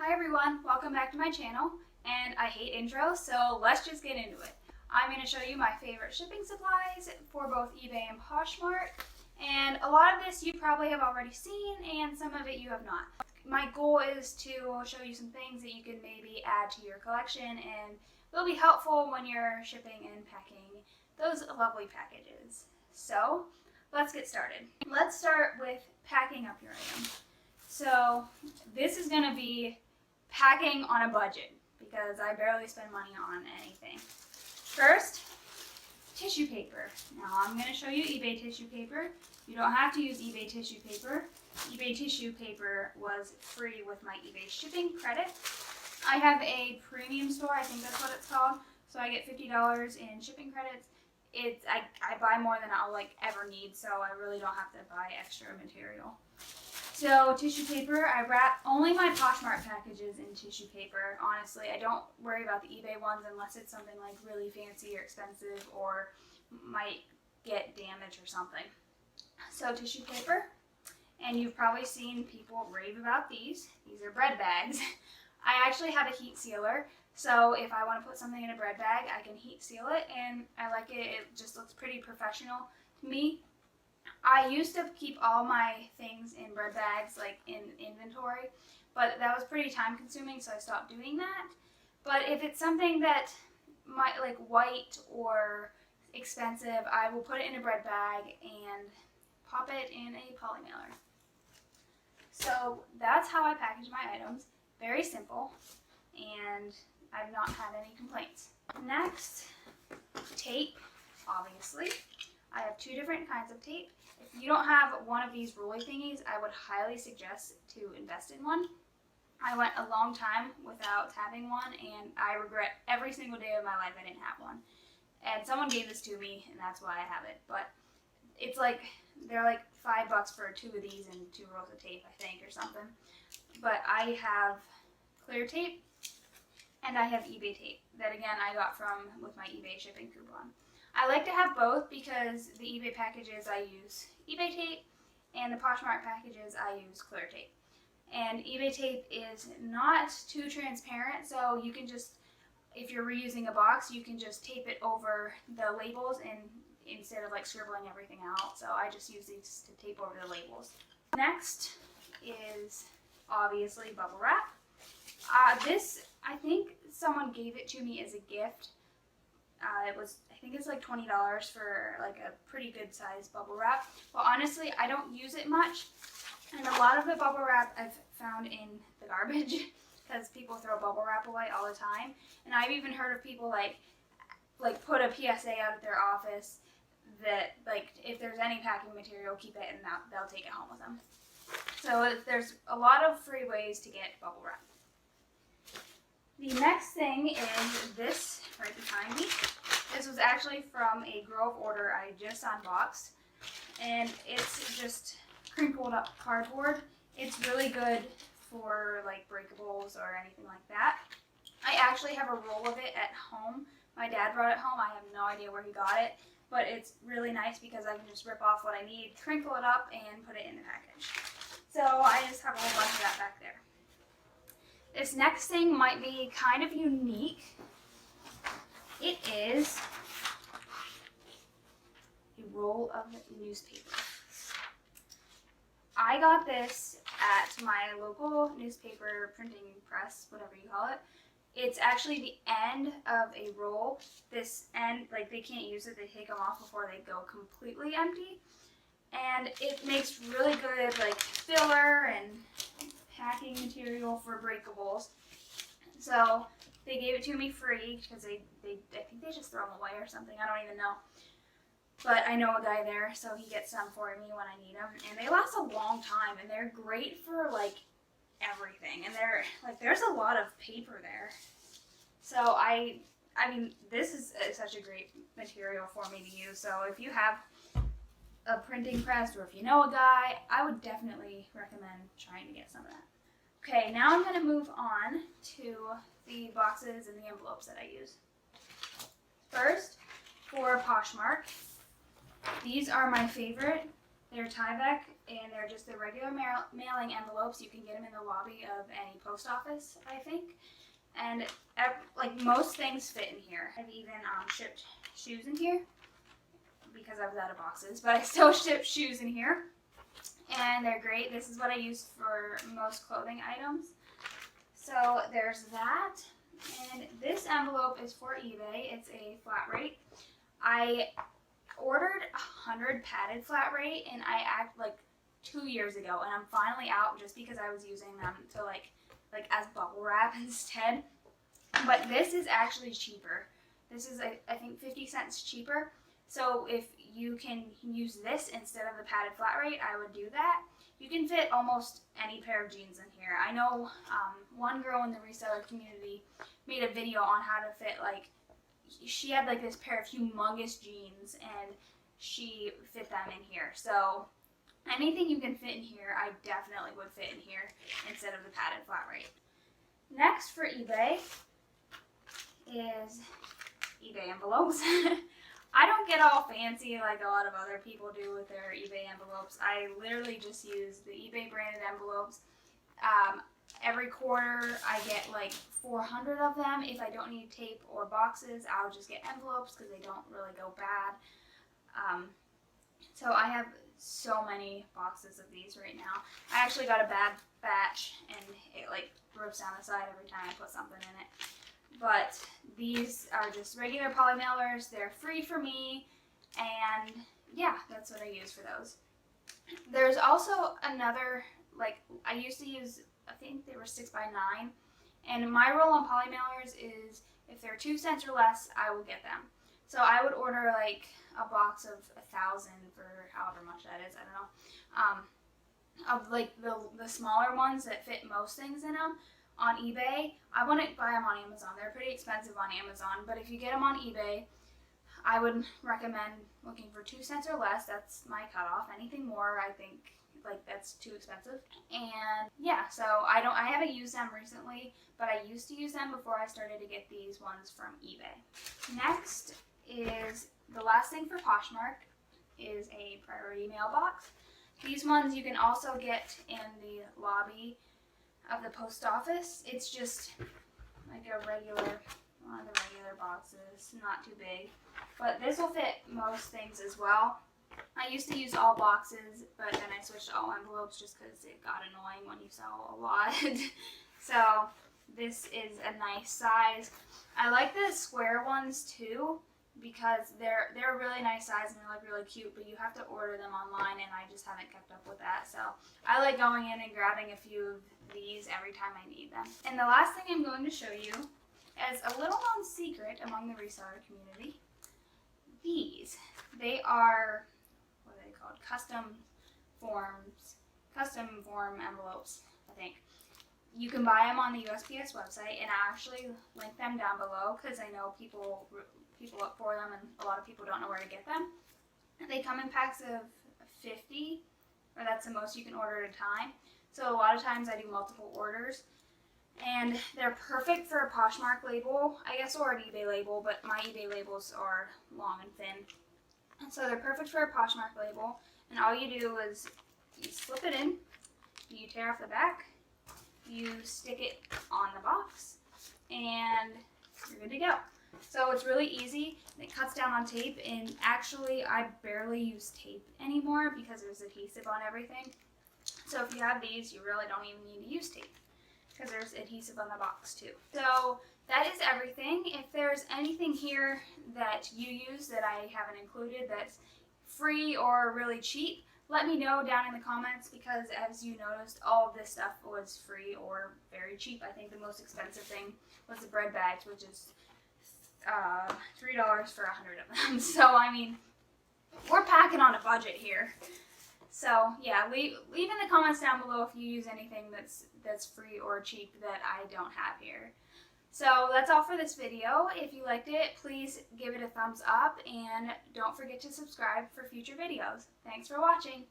Hi everyone, welcome back to my channel, and I hate intros, so let's just get into it. I'm going to show you my favorite shipping supplies for both eBay and Poshmark, and a lot of this you probably have already seen and some of it you have not. My goal is to show you some things that you can maybe add to your collection and will be helpful when you're shipping and packing those lovely packages. So let's get started. Let's start with packing up your item. So this is going to be packing on a budget because I barely spend money on anything. First, tissue paper. Now I'm going to show you eBay tissue paper. You don't have to use eBay tissue paper. eBay tissue paper was free with my eBay shipping credit. I have a premium store, I think that's what it's called, so I get $50 in shipping credits. I buy more than I'll ever need, so I really don't have to buy extra material. So tissue paper, I wrap only my Poshmark packages in tissue paper. Honestly, I don't worry about the eBay ones unless it's something like really fancy or expensive or might get damaged or something. So tissue paper, and you've probably seen people rave about these. These are bread bags. I actually have a heat sealer, so if I want to put something in a bread bag, I can heat seal it, and I like it. It just looks pretty professional to me. I used to keep all my things in bread bags, like in inventory, but that was pretty time consuming, so I stopped doing that. But if it's something that might like white or expensive, I will put it in a bread bag and pop it in a poly mailer. So that's how I package my items. Very simple, and I've not had any complaints. Next, tape, obviously. I have two different kinds of tape. If you don't have one of these rolly thingies, I would highly suggest to invest in one. I went a long time without having one, and I regret every single day of my life I didn't have one. And someone gave this to me, and that's why I have it. But it's like, they're like $5 for two of these and 2 rolls of tape, I think, or something. But I have clear tape, and I have eBay tape that, again, I got with my eBay shipping coupon. I like to have both because the eBay packages I use eBay tape, and the Poshmark packages I use clear tape. And eBay tape is not too transparent, so you can just, if you're reusing a box, you can just tape it over the labels and instead of scribbling everything out. So I just use these to tape over the labels. Next is obviously bubble wrap. This, I think someone gave it to me as a gift. I think it's like $20 for like a pretty good size bubble wrap. Well, honestly, I don't use it much, and a lot of the bubble wrap I've found in the garbage because people throw bubble wrap away all the time. And I've even heard of people like put a PSA out at their office that if there's any packing material, keep it, and they'll take it home with them. So there's a lot of free ways to get bubble wrap. The next thing is this right behind me. This was actually from a Grove order I just unboxed, and it's just crinkled up cardboard. It's really good for breakables or anything like that. I actually have a roll of it at home. My dad brought it home. I have no idea where he got it, but it's really nice because I can just rip off what I need, crinkle it up, and put it in the package. So I just have a whole bunch of that back there. This next thing might be kind of unique. It is a roll of newspaper. I got this at my local newspaper printing press, whatever you call it. It's actually the end of a roll. This end, they can't use it. They take them off before they go completely empty. And it makes really good filler and packing material for breakables. So they gave it to me free because I think they just throw them away or something. I don't even know. But I know a guy there, so he gets some for me when I need them. And they last a long time, and they're great for everything. And they're there's a lot of paper there. So I mean, this is such a great material for me to use. So if you have a printing press, or if you know a guy, I would definitely recommend trying to get some of that. Okay, now I'm going to move on to the boxes and the envelopes that I use. First, for Poshmark, these are my favorite. They're Tyvek and they're just the regular mailing envelopes. You can get them in the lobby of any post office, I think. And like most things fit in here. I've even shipped shoes in here because I was out of boxes, but I still ship shoes in here, and they're great. This is what I use for most clothing items. So there's that, and this envelope is for eBay. It's a flat rate. I ordered 100 padded flat rate, and I like 2 years ago, and I'm finally out just because I was using them to like as bubble wrap instead. But this is actually cheaper. This is I think 50 cents cheaper. So if you can use this instead of the padded flat rate, I would do that. You can fit almost any pair of jeans in here. I know one girl in the reseller community made a video on how to fit, like, she had like this pair of humongous jeans and she fit them in here. So anything you can fit in here, I definitely would fit in here instead of the padded flat rate. Next for eBay is eBay envelopes. I don't get all fancy like a lot of other people do with their eBay envelopes. I literally just use the eBay branded envelopes. Every quarter I get like 400 of them. If I don't need tape or boxes, I'll just get envelopes because they don't really go bad. So I have so many boxes of these right now. I actually got a bad batch and it like rips down the side every time I put something in it. But these are just regular poly mailers. They're free for me, and yeah, that's what I use for those. There's also another, like, I used to use, I think they were 6x9, and my rule on poly mailers is if they're 2 cents or less, I will get them. So I would order like a box of 1,000 for however much that is, I don't know, of like the smaller ones that fit most things in them. On eBay, I wouldn't buy them on Amazon. They're pretty expensive on Amazon, but if you get them on eBay, I would recommend looking for 2 cents or less. That's my cutoff. Anything more, I think, like, that's too expensive. And yeah, so I haven't used them recently, but I used to use them before I started to get these ones from eBay. Next is the last thing for Poshmark is a priority mailbox. These ones you can also get in the lobby of the post office. It's just like a regular, one of the regular boxes, not too big, but this will fit most things as well. I used to use all boxes, but then I switched to all envelopes just because it got annoying when you sell a lot. So this is a nice size. I like the square ones too because they're a really nice size and they're like really cute, but you have to order them online and I just haven't kept up with that. So I like going in and grabbing a few of these every time I need them. And the last thing I'm going to show you is a little known secret among the reseller community. These, they are, what are they called? Custom form envelopes, I think. You can buy them on the USPS website, and I actually link them down below because I know people look for them and a lot of people don't know where to get them. They come in packs of 50, or that's the most you can order at a time. So a lot of times I do multiple orders, and they're perfect for a Poshmark label, I guess, or an eBay label, but my eBay labels are long and thin. And so they're perfect for a Poshmark label, and all you do is you slip it in, you tear off the back, you stick it on the box, and you're good to go. So it's really easy, it cuts down on tape, and actually I barely use tape anymore because there's adhesive on everything. So if you have these, you really don't even need to use tape because there's adhesive on the box too. So that is everything. If there's anything here that you use that I haven't included that's free or really cheap, let me know down in the comments because as you noticed, all of this stuff was free or very cheap. I think the most expensive thing was the bread bags, which is $3 for 100 of them. So I mean, we're packing on a budget here. So yeah, leave in the comments down below if you use anything that's free or cheap that I don't have here. So that's all for this video. If you liked it, please give it a thumbs up and don't forget to subscribe for future videos. Thanks for watching.